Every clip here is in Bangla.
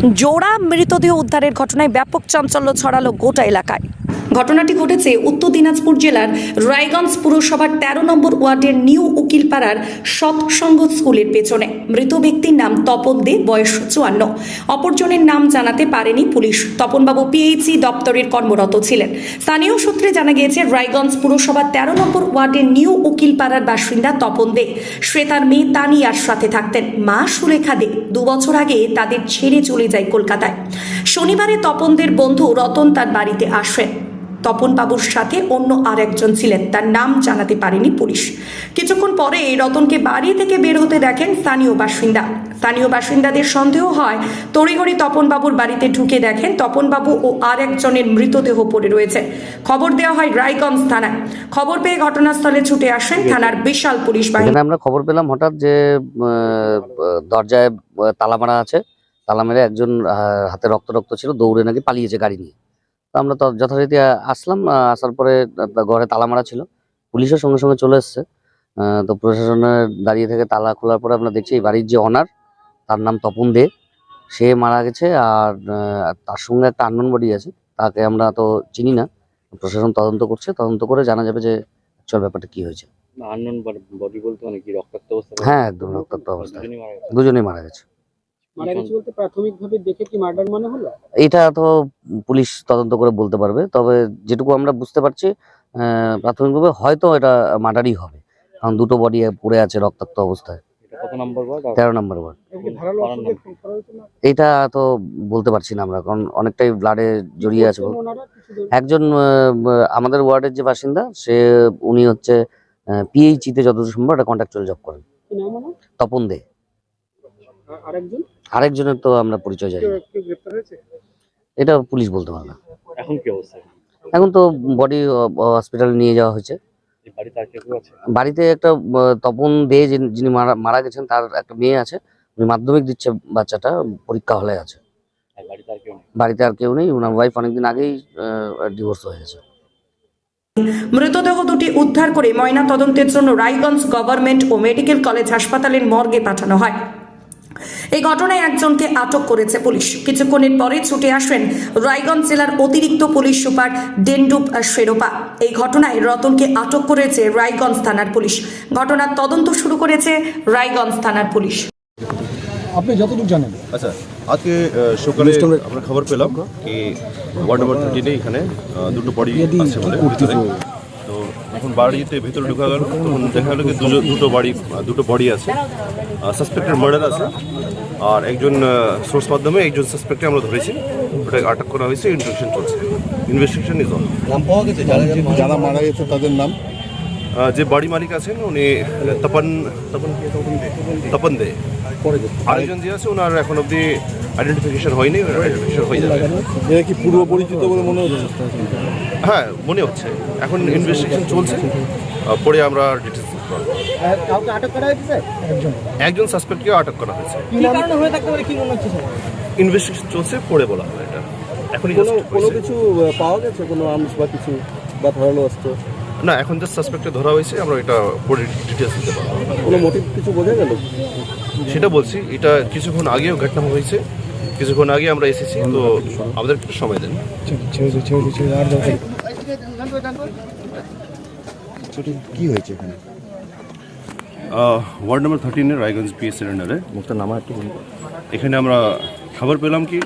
জোড়া মৃতদেহ উদ্ধারের ঘটনায় ব্যাপক চাঞ্চল্য ছড়ালো গোটা এলাকায়। ঘটনাটি ঘটেছে উত্তর দিনাজপুর জেলার রায়গঞ্জ পুরসভার ১৩ নম্বর ওয়ার্ডের নিউ উকিলপাড়ার সৎসঙ্গ স্কুলের পেছনে। মৃত ব্যক্তির নাম তপন দে, বয়স ৫৪। অপরজনের নাম জানাতে পারেনি পুলিশ। তপনবাবু পিএইচই দপ্তরের কর্মরত ছিলেন। স্থানীয় সূত্রে জানা গিয়েছে রায়গঞ্জ পুরসভার ১৩ নম্বর ওয়ার্ডের নিউ উকিলপাড়ার বাসিন্দা তপন দে সে তার মেয়ে তানিয়ার সাথে থাকতেন। মা সুলেখা দে ২ বছর আগে তাদের ছেড়ে চলে যায় কলকাতায়। শনিবারে তপনদের বন্ধু রতন তার বাড়িতে আসেন। তপন বাবুর সাথে অন্য আরেকজন ছিলেন, তার নাম জানাতে পারেনি পুলিশ। কিছুক্ষণ পরে রতনকে বাড়ি থেকে বের হতে দেখেন স্থানীয় বাসিন্দাদের সন্দেহ হয়। তড়িঘড়ি তপন বাবুর বাড়িতে ঢুকে দেখেন তপন বাবু ও আরেকজনের মৃতদেহ পড়ে রয়েছে। খবর দেওয়া হয় রায়গঞ্জ থানায়। খবর পেয়ে ঘটনাস্থলে ছুটে আসেন থানার বিশাল পুলিশ বাহিনী। আমরা খবর পেলাম হঠাৎ যে দরজায় তালা মারা আছে, তালা মেরে একজন হাতে রক্ত ছিল, দৌড়ে নাকি পালিয়েছে গাড়ি নিয়ে। তো আমরা তো যথারীতি আসলাম, আসার পরে ঘরে তালা মারা ছিল, পুলিশের সঙ্গে সঙ্গে চলে এসছে। তো প্রশাসনের দাঁড়িয়ে থেকে তালা খোলার পরে আমরা দেখছি এই বাড়ির যে অনার, তার নাম তপন দে, সে মারা গেছে। আর তার সঙ্গে একটা আননোন বডি আছে, তাকে আমরা তো চিনি না। প্রশাসন তদন্ত করছে, তদন্ত করে জানা যাবে যে অ্যাকচুয়াল ব্যাপারটা কি হয়েছে। আননোন বডি বলতে মানে কি রক্তাক্ত অবস্থা? হ্যাঁ, একদম রক্তাক্ত অবস্থা, দুজনেই মারা গেছে। মারা গেছে বলতে প্রাথমিকভাবে দেখে কি মার্ডার মনে হলো? এটা তো পুলিশ তদন্ত করে বলতে পারবে, তবে যেটুকু আমরা বুঝতে পারছি প্রাথমিকভাবে হয়তো এটা মার্ডারই হবে, কারণ দুটো বডি পড়ে আছে রক্তাক্ত অবস্থায়। কত নম্বর ওয়ার্ড? ১৩ নম্বর ওয়ার্ড। এটা তো বলতে পারছি না আমরা, কারণ অনেকটাই ব্লাডে জড়িয়ে আছে। একজন আমাদের ওয়ার্ডের যে বাসিন্দা, উনি হচ্ছে পিএইচইতে যতদূর সম্ভব একটা কন্ট্রাকচুয়াল জব করেন, তপন দে। আরেকজনের তো আমরা পরিচয় জানি না, এটা পুলিশ বলতে পারবে। এখন কি অবস্থা? এখন তো বডি হসপিটালে নিয়ে যাওয়া হয়েছে। বাড়িতে একটা তপন দে যিনি মারা গেছেন, তার একটা মেয়ে আছে, উনি মাধ্যমিক দিচ্ছে, বাচ্চাটা পরীক্ষা হলে আছে। বাড়িতে আর কেউ নেই, ওনার ওয়াইফ অনেকদিন আগেই ডিভোর্স হয়ে গেছে। মৃতদেহ দুটি উদ্ধার করে ময়না তদন্তের জন্য রায়গঞ্জ গভর্নমেন্ট ও মেডিকেল কলেজ হাসপাতালের মর্গে পাঠানো হয়। এই ঘটনায় একজনকে আটক করেছে পুলিশ। কিছুক্ষণের পরে ছুটে আসেন রায়গঞ্জ জেলার অতিরিক্ত পুলিশ সুপার ডেন্ডুপ শেরোপা। এই ঘটনায় রতনকে আটক করেছে রায়গঞ্জ থানার পুলিশ। ঘটনার তদন্ত শুরু করেছে রায়গঞ্জ থানার পুলিশ। আপনি যতটুকু জানেন। আচ্ছা, আজকে সকালে আমরা খবর পেলাম কি ওয়ার্ড নম্বর 13 এখানে দুটো বডি আছে বলে ভিতরে। তো এখন বাড়িতে ভেতরে ঢোকা গেল, তখন দেখা গেল কি দুটো বডি আছে, সাসপেক্টেড মার্ডার আছে। আর একজন সোর্স মাধ্যমে একজন সাসপেক্টে আমরা ধরেছি, ওটাকে আটক করা হয়েছে, ইনভেস্টিগেশন চলছে। Investigation is on. নাম পাওয়া গেছে যারা মারা গেছে তাদের নাম? যে বাড়ি মালিক আছেন উনি তপন দে। আরেকজন যে আছে ওনার এখন অব্দি আইডেন্টিফিকেশন হয়নি, আইডেন্টিফিকেশন হয়ে যাবে। এরা কি পূর্ব পরিচিত বলে মনে হচ্ছে? হ্যাঁ, মনে হচ্ছে। এখন ইনভেস্টিগেশন চলছে, পরে আমরা ডিটেলস দিতে পারবো। আটক করা হয়েছে একজন সাসপেক্টকে আটক করা হয়েছে। কি কারণে হয়ে থাকতে পারে কি মনে হচ্ছে? ইনভেস্টিগেশন চলছে, পরে বলা হবে। এটা এখনই কোনো কিছু পাওয়া গেছে, কোনো আর্মস বা কিছু বা ধারালো অস্ত্র? না, এখন যে সাসপেক্টে ধরা হয়েছে, আমরা এটা পরে ডিটেলস দিতে পারবো। কোনো মোটিভ কিছু বোঝা গেল? সেটা বলছি, এটা কিছুক্ষণ আগেও ঘটনা হয়েছে, কিছুক্ষণ আগে আমরা এসেছি, তো আমাদের একটু সময় দেন। কি হয়েছে এখানে? ওয়ার্ড নম্বর 13 রায়গঞ্জ পিএস সিলিন্ডারে মুখটা নামা একটু। এখানে আমরা খবর পেলাম কি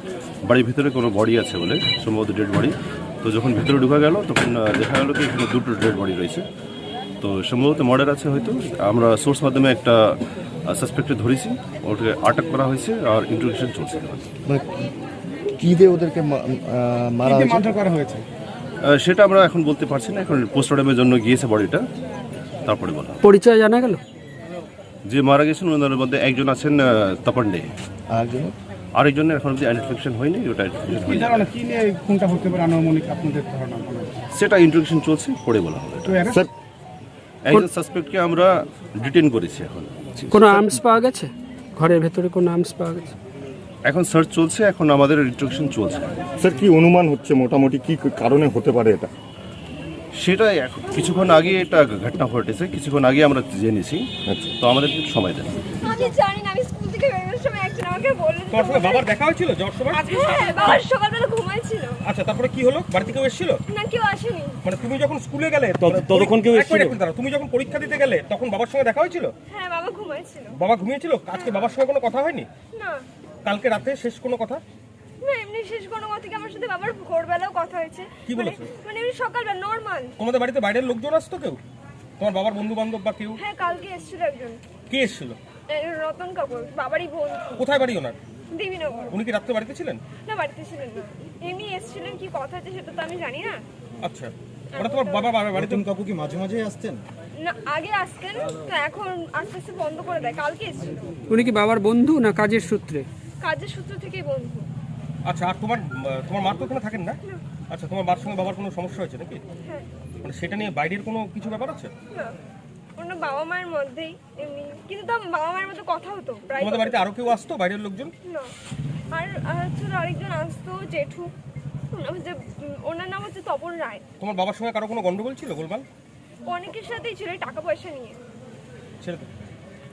বাড়ির ভিতরে কোনো বডি আছে বলে, সম্ভবত ডেড বডি। তো যখন ভিতরে ঢোকা গেল, তখন দেখা গেল কি এখানে দুটো ডেড বডি রয়েছে। তো সম্ভবত মার্ডার আছে হয়তো। আমরা সোর্স মাধ্যমে একটা সাসপেক্টে ধরেছি, ওটাকে আটক করা হয়েছে, আর ইন্টারোগেশন চলছে। মানে কি দিয়ে ওদেরকে মারা হয়েছে সেটা আমরা এখন বলতে পারছি না। এখন পোস্টমর্টমের জন্য গিয়েছে বডিটা, তারপরে বলা। পরিচয় জানা গেল? যে মারা গেছেন ওনাদের মধ্যে একজন আছেন তপন দে, আরেকজনের এখন অব্দি আইডেন্টিফিকেশন হয়নি। ওটা সেটা ইন্টারোগেশন চলছে, পরে বলা হবে। একজন সাসপেক্টকে আমরা ডিটেইন করেছি। এখন কোনো আর্মস পাওয়া গেছে? ঘরের ভেতরে কোনো আর্মস পাওয়া গেছে? এখন সার্চ চলছে, এখন আমাদের ইন্টারোগেশন চলছে। স্যার, কি অনুমান হচ্ছে মোটামুটি কি কারণে হতে পারে এটা? সেটা কিছুক্ষণ আগে এটা ঘটনা ঘটেছে, কিছুক্ষণ আগে আমরা জেনেছি। তো আমাদের একটু সময় দেন। আমি জানি না, আমি স্কুল থেকে বেরোনোর সময় একজন আমাকে বললো যে তোমার সঙ্গে বাবার দেখা হয়েছিল যাওয়ার সময়? হ্যাঁ, বাবার সকালবেলা ঘুমাইছিল। আচ্ছা, তারপরে কি হলো? বাড়িতে কেউ এসেছিল? না, কেউ আসেনি। মানে তুমি যখন স্কুলে গেলে ততক্ষণ কেউ এক এসেছিল? মিনিট দাঁড়াও, তুমি যখন পরীক্ষা দিতে গেলে তখন বাবার সঙ্গে দেখা হয়েছিল? হ্যাঁ, বাবা ঘুমাইছিল। বাবা ঘুমিয়েছিল? আজকে বাবার সঙ্গে কোনো কথা হয়নি? না কালকে রাতে শেষ কোনো কথা? না, এমনি শেষ কোনো কথা কি আমার সাথে বাবার ভোরবেলাও কথা হয়েছে। কি বলেছে? মানে এমনি সকালবেলা নর্মাল। তোমাদের বাড়িতে বাইরের লোকজন আসতো কেউ? তোমার বাবার বন্ধু বান্ধব বা কেউ? হ্যাঁ, কালকে এসেছিল একজন, কে এসেছিল? রতন কাপুর, বাবারই বন্ধু। কোথায় বাড়ি ওনার? দেবীনগর। উনি কি রাত্রে বাড়িতে ছিলেন? না, বাড়িতে ছিলেন না, এমনি এসেছিলেন। কি কথা হয়েছে সেটা তো আমি জানি না। আচ্ছা, ওটা তোমার বাবা বাড়িতে কাকু কি মাঝে মাঝে আসতেন? না, আগে আসতেন, তো এখন আস্তে আস্তে বন্ধ করে দেয়। কালকে এসেছিল। উনি কি বাবার বন্ধু না কাজের সূত্রে? কাজের সূত্র থেকেই বন্ধু। আচ্ছা, আর তোমার মা তো ওখানে থাকেন না? আচ্ছা, তোমার মার সঙ্গে বাবার কোনো সমস্যা হয়েছে নাকি? হ্যাঁ। মানে সেটা নিয়ে বাইরের কোনো কিছু ব্যাপার আছে? না, ওনার বাবা মায়ের মধ্যেই এমনি, কিন্তু তো বাবা মায়ের মধ্যে কথা হতো প্রায়। তোমাদের বাড়িতে আরো কেউ আসতো বাইরের লোকজন? না, আর হচ্ছে আরেকজন আসতো, জেঠু। ওনার নাম হচ্ছে তপন রায়। তোমার বাবার সঙ্গে কারো কোনো গন্ডগোল ছিল গোলমাল? অনেকের সাথেই ছিল টাকা পয়সা নিয়ে। সেটা